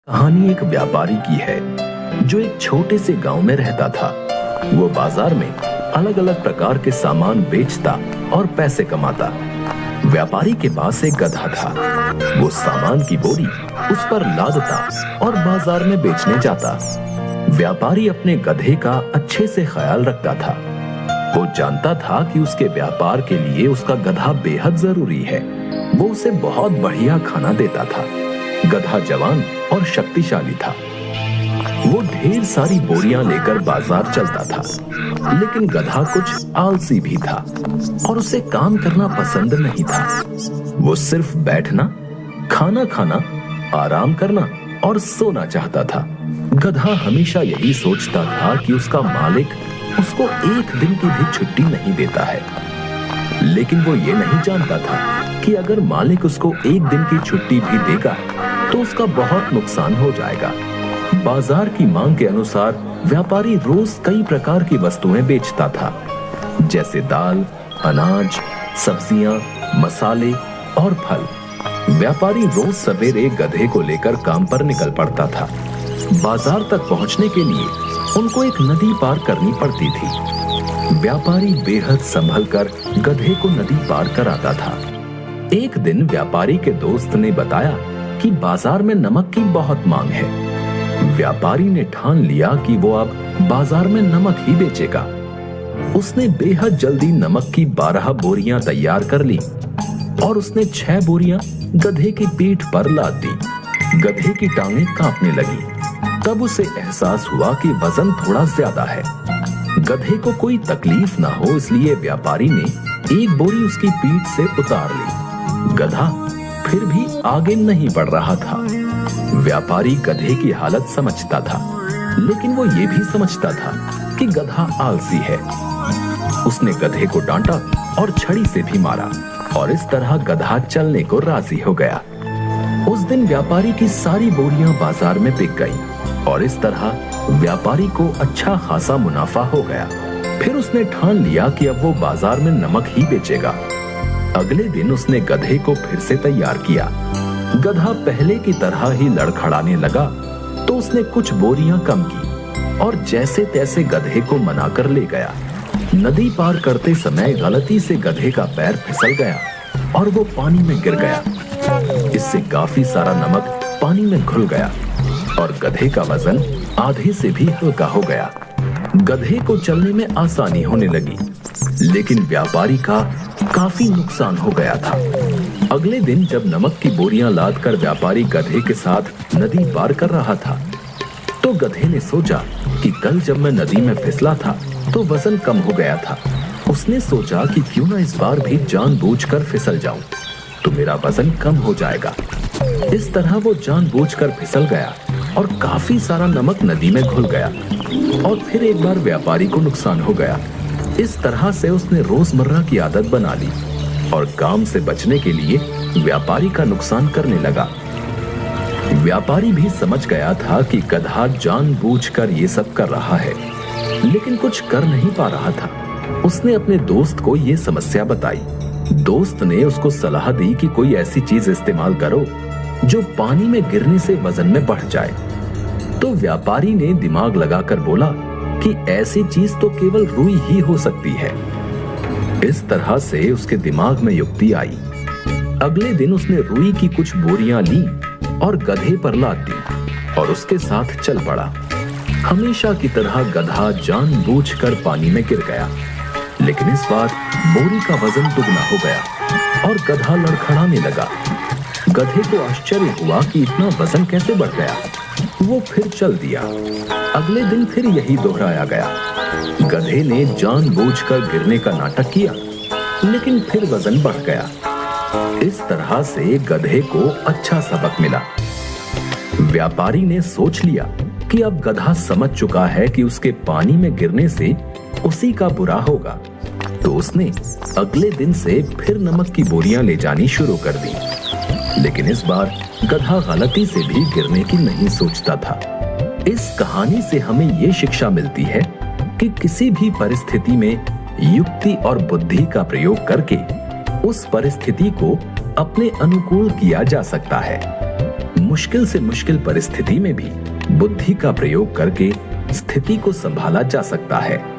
कहानी एक व्यापारी की है जो एक छोटे से गांव में रहता था। वो बाजार में अलग अलग प्रकार के सामान बेचता और पैसे कमाता। व्यापारी के पास एक गधा था। वो सामान की बोरी उस पर लादता और बाजार में बेचने जाता। व्यापारी अपने गधे का अच्छे से ख्याल रखता था। वो जानता था कि उसके व्यापार के लिए उसका गधा बेहद जरूरी है। वो उसे बहुत बढ़िया खाना देता था। गधा जवान और शक्तिशाली था। वो ढेर सारी बोरियां लेकर बाजार चलता था, लेकिन गधा कुछ आलसी भी था और उसे काम करना पसंद नहीं था। वो सिर्फ बैठना, खाना खाना, आराम करना और सोना चाहता था। गधा हमेशा यही सोचता था कि उसका मालिक उसको एक दिन की भी छुट्टी नहीं देता है, लेकिन वो ये नहीं जानता था कि अगर मालिक उसको एक दिन की छुट्टी भी देगा तो उसका बहुत नुकसान हो जाएगा। बाजार की मांग के अनुसार व्यापारी रोज कई प्रकार की वस्तुएं बेचता था, जैसे दाल, अनाज, सब्जियां, मसाले और फल। व्यापारी रोज सवेरे गधे को लेकर काम पर निकल पड़ता था। बाजार तक पहुंचने के लिए उनको एक नदी पार करनी पड़ती थी। व्यापारी बेहद संभल कर गधे को नदी पार कराता था। एक दिन व्यापारी के दोस्त ने बताया कि बाजार में नमक की बहुत मांग है। व्यापारी ने ठान लिया कि वो अब बाजार में नमक ही बेचेगा। उसने बेहद जल्दी नमक की 12 बोरियां तैयार कर ली और उसने 6 बोरियां गधे की पीठ पर लाद दी। गधे की टांगें कांपने लगी। तब उसे एहसास हुआ कि वजन थोड़ा ज्यादा है। गधे को कोई तकलीफ ना हो, इसलिए व्यापारी ने एक बोरी उसकी पीठ से उतार ली। गधा फिर भी आगे नहीं बढ़ रहा था। व्यापारी गधे की हालत समझता था, लेकिन वो ये भी समझता था कि गधा आलसी है। उसने गधे को डांटा और छड़ी से भी मारा और इस तरह गधा चलने को राजी हो गया। उस दिन व्यापारी की सारी बोरियां बाजार में बिक गईं और इस तरह व्यापारी को अच्छा खासा मुनाफा हो गया। फिर उसने ठान लिया कि अब वो बाजार में नमक ही बेचेगा। अगले दिन उसने गधे को फिर से तैयार किया। गधा पहले की तरह ही लड़खड़ाने लगा तो उसने कुछ बोरियां कम की और जैसे तैसे गधे को मनाकर ले गया। नदी पार करते समय गलती से गधे का पैर फिसल गया और वो पानी में गिर गया। इससे काफी सारा नमक पानी में घुल गया और गधे का वजन आधे से भी हल्का हो गया। गधे को चलने में आसानी होने लगी, लेकिन व्यापारी का काफी नुकसान हो गया था। अगले दिन जब नमक की बोरियां लादकर व्यापारी गधे के साथ नदी पार कर रहा था, तो गधे ने सोचा कि कल जब मैं नदी में फिसला था तो वजन कम हो गया था। उसने सोचा कि क्यों ना इस बार भी जानबूझकर फिसल जाऊं तो मेरा वजन कम हो जाएगा। इस तरह वो जानबूझकर फिसल गया और काफी सारा नमक नदी में घुल गया और फिर एक बार व्यापारी को नुकसान हो गया। इस तरह से उसने रोजमर्रा की आदत बना ली और काम से बचने के लिए व्यापारी का नुकसान करने लगा। व्यापारी भी समझ गया था कि गधा जानबूझकर ये सब कर रहा है, लेकिन कुछ कर नहीं पा रहा था। उसने अपने दोस्त को ये समस्या बताई। दोस्त ने उसको सलाह दी कि कोई ऐसी चीज इस्तेमाल करो जो पानी में गिरने से वजन में बढ़ जाए। तो व्यापारी ने दिमाग लगाकर बोला कि ऐसी चीज तो केवल रुई ही हो सकती है। इस तरह से उसके दिमाग में युक्ति आई। अगले दिन उसने रुई की कुछ बोरियां ली और गधे पर लाद दी और उसके साथ चल पड़ा। हमेशा की तरह गधा जानबूझकर पानी में गिर गया, लेकिन इस बार बोरी का वजन दुगना हो गया और गधा लड़खड़ाने लगा। गधे को आश्चर्य हुआ कि इतना वजन कैसे बढ़ गया। वो फिर चल दिया। अगले दिन फिर यही दोहराया गया। गधे ने जानबूझकर गिरने का नाटक किया, लेकिन फिर वजन बढ़ गया। इस तरह से गधे को अच्छा सबक मिला। व्यापारी ने सोच लिया कि अब गधा समझ चुका है कि उसके पानी में गिरने से उसी का बुरा होगा, तो उसने अगले दिन से फिर नमक की बोरियां ले जानी शुरू कर दी। लेकिन इस बार गधा गलती से भी गिरने की नहीं सोचता था। इस कहानी से हमें ये शिक्षा मिलती है कि किसी भी परिस्थिति में युक्ति और बुद्धि का प्रयोग करके उस परिस्थिति को अपने अनुकूल किया जा सकता है। मुश्किल से मुश्किल परिस्थिति में भी बुद्धि का प्रयोग करके स्थिति को संभाला जा सकता है।